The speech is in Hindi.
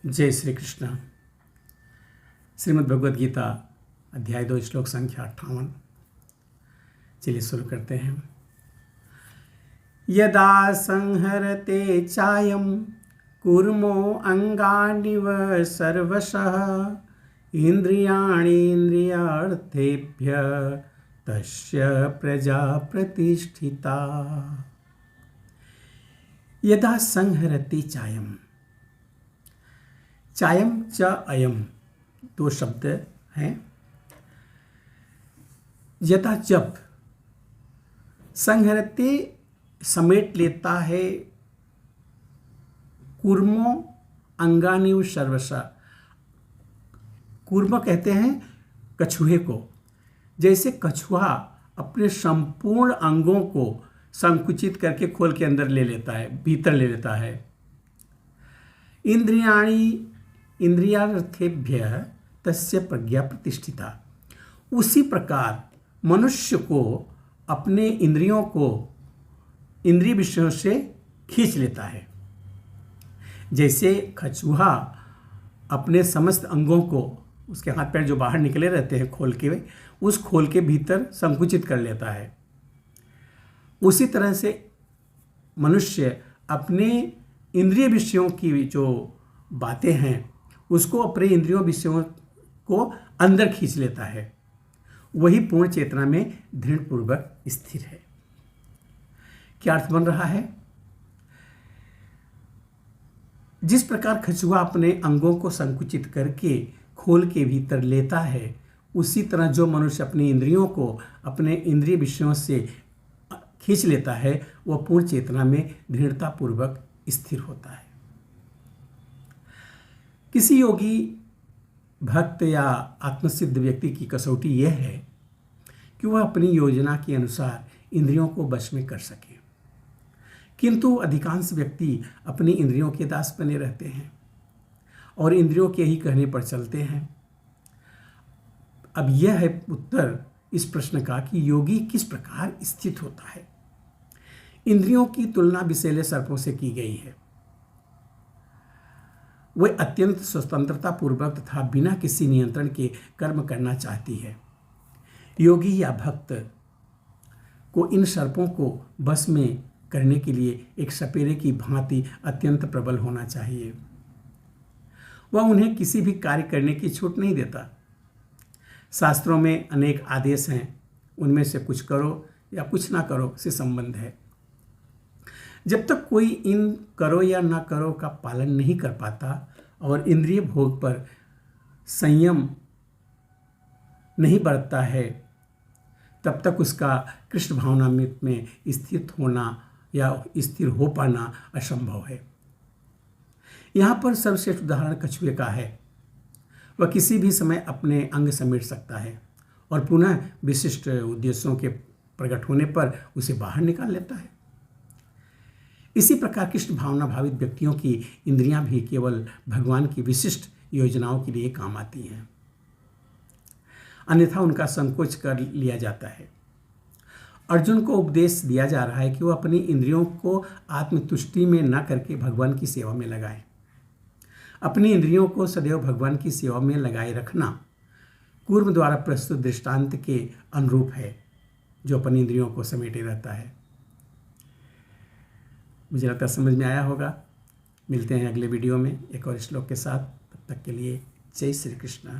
जय श्री कृष्ण। श्रीमद् भगवद गीता अध्याय 2 श्लोक संख्या 58। चलिए शुरू करते हैं। यदा संहरते चायं कूर्मो अंगानिव सर्वशः इंद्रियाणीन्द्रियार्थेभ्य तस्य प्रजा प्रतिष्ठिता। यदा संहरते चायं, चायम च अयम दो शब्द हैं। यथा जब संहरते समेट लेता है, कूर्मो अंगानिव सर्वशः। कूर्म कहते हैं कछुए को। जैसे कछुआ अपने संपूर्ण अंगों को संकुचित करके खोल के अंदर ले लेता है, भीतर ले लेता है। इंद्रियार्थेभ्य तस्य प्रज्ञा प्रतिष्ठिता। उसी प्रकार मनुष्य को अपने इंद्रियों को इंद्रिय विषयों से खींच लेता है। जैसे कछुआ अपने समस्त अंगों को, उसके हाथ पैर जो बाहर निकले रहते हैं खोल के, उस खोल के भीतर संकुचित कर लेता है। उसी तरह से मनुष्य अपने इंद्रिय विषयों की जो बातें हैं उसको अपने इंद्रियों विषयों को अंदर खींच लेता है। वही पूर्ण चेतना में दृढ़पूर्वक स्थिर है। क्या अर्थ बन रहा है? जिस प्रकार कछुआ अपने अंगों को संकुचित करके खोल के भीतर लेता है, उसी तरह जो मनुष्य अपनी इंद्रियों को अपने इंद्रिय विषयों से खींच लेता है, वह पूर्ण चेतना में दृढ़तापूर्वक स्थिर होता है। किसी योगी भक्त या आत्मसिद्ध व्यक्ति की कसौटी यह है कि वह अपनी योजना के अनुसार इंद्रियों को वश में कर सके, किंतु अधिकांश व्यक्ति अपनी इंद्रियों के दास बने रहते हैं और इंद्रियों के ही कहने पर चलते हैं। अब यह है उत्तर इस प्रश्न का कि योगी किस प्रकार स्थित होता है। इंद्रियों की तुलना विषैले सर्पों से की गई है। वह अत्यंत स्वतंत्रता पूर्वक तथा बिना किसी नियंत्रण के कर्म करना चाहती है। योगी या भक्त को इन सर्पों को बस में करने के लिए एक सपेरे की भांति अत्यंत प्रबल होना चाहिए। वह उन्हें किसी भी कार्य करने की छूट नहीं देता। शास्त्रों में अनेक आदेश हैं, उनमें से कुछ करो या कुछ ना करो से संबंध है। जब तक कोई इन करो या ना करो का पालन नहीं कर पाता और इंद्रिय भोग पर संयम नहीं बरतता है, तब तक उसका कृष्ण भावनामृत में स्थित होना या स्थिर हो पाना असंभव है। यहाँ पर सर्वश्रेष्ठ उदाहरण कछुए का है। वह किसी भी समय अपने अंग समेट सकता है और पुनः विशिष्ट उद्देश्यों के प्रकट होने पर उसे बाहर निकाल लेता है। इसी प्रकार कृष्ण भावना भावित व्यक्तियों की इंद्रियां भी केवल भगवान की विशिष्ट योजनाओं के लिए काम आती हैं, अन्यथा उनका संकोच कर लिया जाता है। अर्जुन को उपदेश दिया जा रहा है कि वह अपनी इंद्रियों को आत्मतुष्टि में न करके भगवान की सेवा में लगाए। अपनी इंद्रियों को सदैव भगवान की सेवा में लगाए रखना कूर्म द्वारा प्रस्तुत दृष्टांत के अनुरूप है, जो अपनी इंद्रियों को समेटे रहता है। मुझे लगता है समझ में आया होगा। मिलते हैं अगले वीडियो में एक और श्लोक के साथ। तब तक के लिए जय श्री कृष्ण।